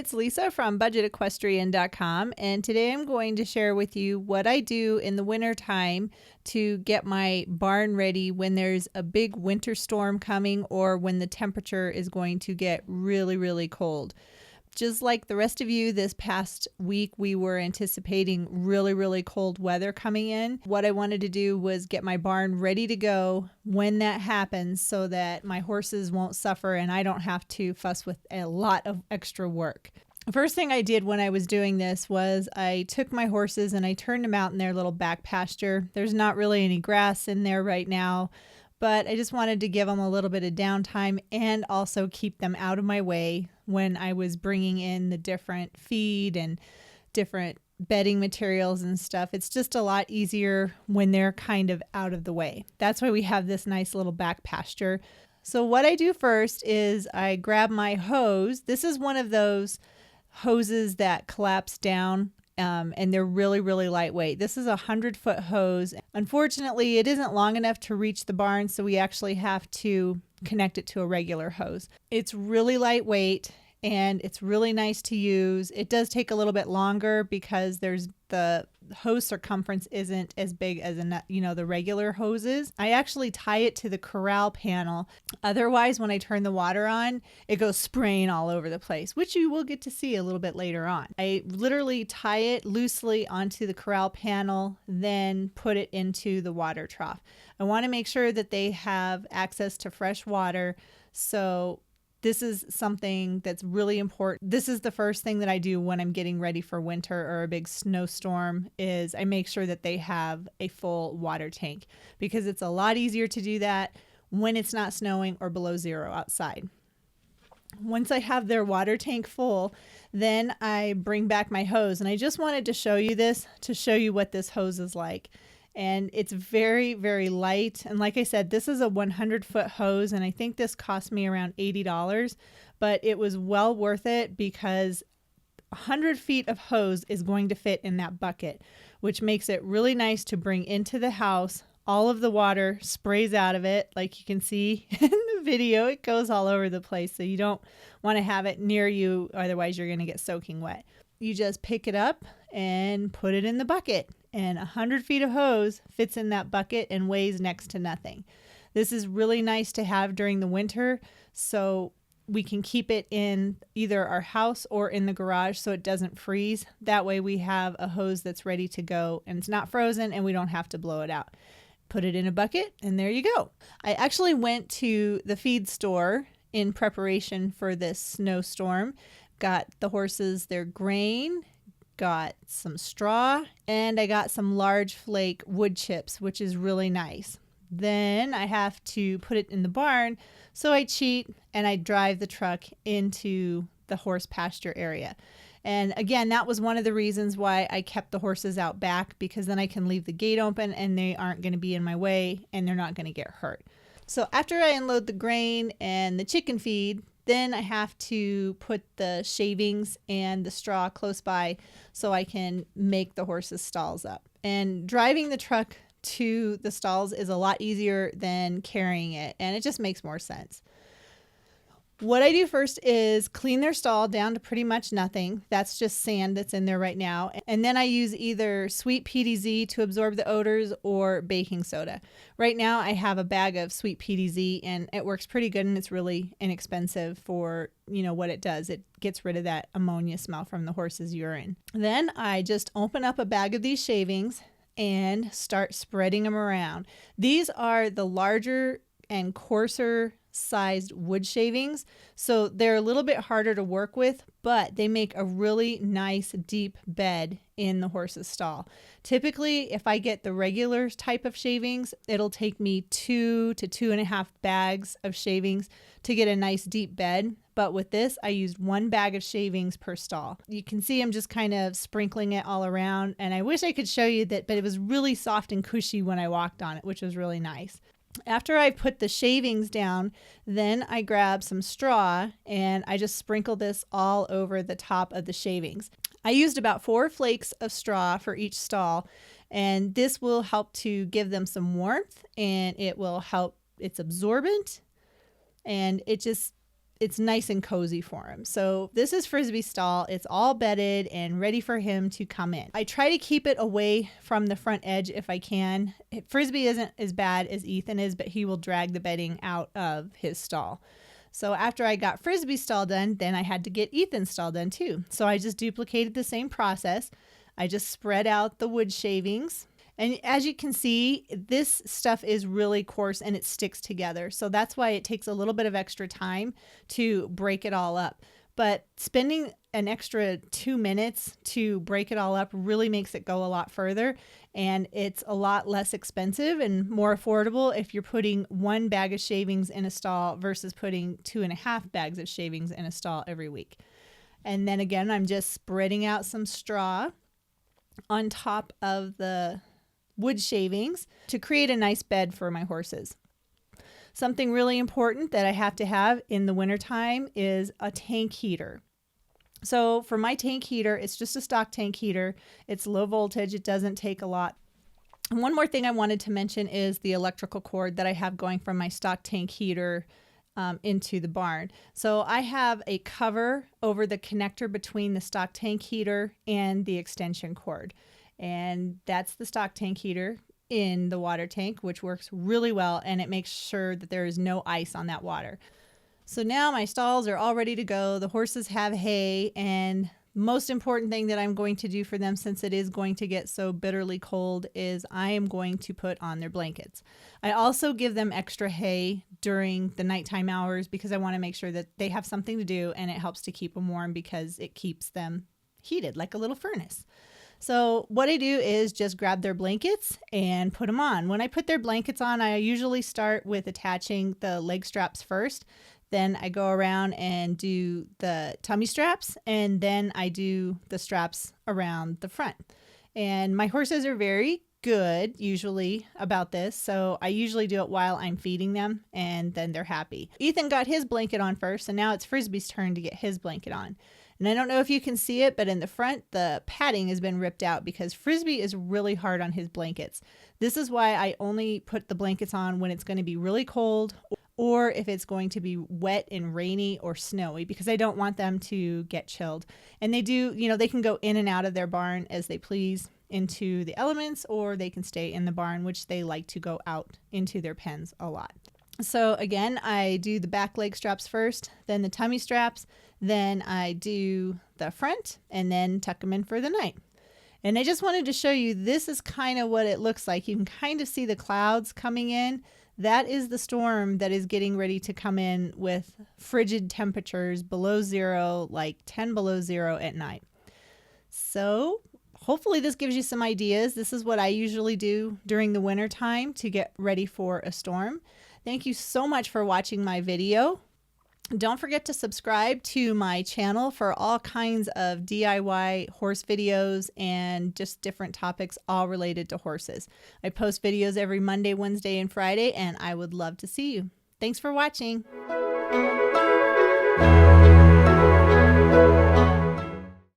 it's Lisa from budgetequestrian.com, and today I'm going to share with you what I do in the winter time to get my barn ready when there's a big winter storm coming or when the temperature is going to get really, really cold. Just like the rest of you, this past week we were anticipating really, really cold weather coming in. What I wanted to do was get my barn ready to go when that happens so that my horses won't suffer and I don't have to fuss with a lot of extra work. The first thing I did when I was doing this was I took my horses and I turned them out in their little back pasture. There's not really any grass in there right now, but I just wanted to give them a little bit of downtime and also keep them out of my way when I was bringing in the different feed and different bedding materials and stuff. It's just a lot easier when they're kind of out of the way. That's why we have this nice little back pasture. So what I do first is I grab my hose. This is one of those hoses that collapse down. And they're really, really lightweight. This is a 100-foot hose. Unfortunately, it isn't long enough to reach the barn, so we actually have to connect it to a regular hose. It's really lightweight and it's really nice to use. It does take a little bit longer because the hose circumference isn't as big as the regular hoses. I actually tie it to the corral panel. Otherwise, when I turn the water on, it goes spraying all over the place, which you will get to see a little bit later on. I literally tie it loosely onto the corral panel, then put it into the water trough. I want to make sure that they have access to fresh water, so this is something that's really important. This is the first thing that I do when I'm getting ready for winter or a big snowstorm is I make sure that they have a full water tank because it's a lot easier to do that when it's not snowing or below zero outside. Once I have their water tank full, then I bring back my hose, and I just wanted to show you this to show you what this hose is like. And it's very, very light. And like I said, this is a 100-foot hose, and I think this cost me around $80, but it was well worth it because 100 feet of hose is going to fit in that bucket, which makes it really nice to bring into the house. All of the water sprays out of it. Like you can see in the video, it goes all over the place. So you don't want to have it near you. Otherwise, you're going to get soaking wet. You just pick it up and put it in the bucket. And 100 feet of hose fits in that bucket and weighs next to nothing. This is really nice to have during the winter, so we can keep it in either our house or in the garage so it doesn't freeze. That way we have a hose that's ready to go and it's not frozen and we don't have to blow it out. Put it in a bucket and there you go. I actually went to the feed store in preparation for this snowstorm. Got the horses their grain, got some straw, and I got some large flake wood chips, which is really nice. Then I have to put it in the barn, so I cheat and I drive the truck into the horse pasture area. And again, that was one of the reasons why I kept the horses out back, because then I can leave the gate open and they aren't going to be in my way and they're not going to get hurt. So after I unload the grain and the chicken feed, then I have to put the shavings and the straw close by so I can make the horses' stalls up. And driving the truck to the stalls is a lot easier than carrying it, and it just makes more sense. What I do first is clean their stall down to pretty much nothing. That's just sand that's in there right now. And then I use either sweet PDZ to absorb the odors or baking soda. Right now I have a bag of sweet PDZ and it works pretty good, and it's really inexpensive for, what it does. It gets rid of that ammonia smell from the horse's urine. Then I just open up a bag of these shavings and start spreading them around. These are the larger and coarser sized wood shavings, so they're a little bit harder to work with, but they make a really nice deep bed in the horse's stall. Typically, if I get the regular type of shavings, it'll take me 2 to 2.5 bags of shavings to get a nice deep bed. But with this, I used 1 bag of shavings per stall. You can see I'm just kind of sprinkling it all around, and I wish I could show you that, but it was really soft and cushy when I walked on it, which was really nice. After I put the shavings down, then I grab some straw and I just sprinkle this all over the top of the shavings. I used about 4 flakes of straw for each stall, and this will help to give them some warmth, and it will help, it's absorbent, and it just it's nice and cozy for him. So this is Frisbee's stall. It's all bedded and ready for him to come in. I try to keep it away from the front edge if I can. Frisbee isn't as bad as Ethan is, but he will drag the bedding out of his stall. So after I got Frisbee's stall done, then I had to get Ethan's stall done too. So I just duplicated the same process. I just spread out the wood shavings. And as you can see, this stuff is really coarse and it sticks together. So that's why it takes a little bit of extra time to break it all up. But spending an extra 2 minutes to break it all up really makes it go a lot further. And it's a lot less expensive and more affordable if you're putting 1 bag of shavings in a stall versus putting 2.5 bags of shavings in a stall every week. And then again, I'm just spreading out some straw on top of the wood shavings to create a nice bed for my horses. Something really important that I have to have in the wintertime is a tank heater. So for my tank heater, it's just a stock tank heater. It's low voltage. It doesn't take a lot. And one more thing I wanted to mention is the electrical cord that I have going from my stock tank heater into the barn. So I have a cover over the connector between the stock tank heater and the extension cord. And that's the stock tank heater in the water tank, which works really well, and it makes sure that there is no ice on that water. So now my stalls are all ready to go. The horses have hay, and most important thing that I'm going to do for them, since it is going to get so bitterly cold, is I am going to put on their blankets. I also give them extra hay during the nighttime hours because I want to make sure that they have something to do, and it helps to keep them warm because it keeps them heated like a little furnace. So what I do is just grab their blankets and put them on. When I put their blankets on, I usually start with attaching the leg straps first. Then I go around and do the tummy straps, and then I do the straps around the front. And my horses are very good usually about this, so I usually do it while I'm feeding them, and then they're happy. Ethan got his blanket on first, and now it's Frisbee's turn to get his blanket on. And I don't know if you can see it, but in the front, the padding has been ripped out because Frisbee is really hard on his blankets. This is why I only put the blankets on when it's going to be really cold or if it's going to be wet and rainy or snowy, because I don't want them to get chilled. And they do, they can go in and out of their barn as they please into the elements, or they can stay in the barn, which they like to go out into their pens a lot. So again, I do the back leg straps first, then the tummy straps, then I do the front, and then tuck them in for the night. And I just wanted to show you, this is kind of what it looks like. You can kind of see the clouds coming in. That is the storm that is getting ready to come in with frigid temperatures below zero, like 10 below zero at night. So hopefully this gives you some ideas. This is what I usually do during the winter time to get ready for a storm. Thank you so much for watching my video. Don't forget to subscribe to my channel for all kinds of DIY horse videos and just different topics all related to horses. I post videos every Monday, Wednesday, and Friday, and I would love to see you. Thanks for watching.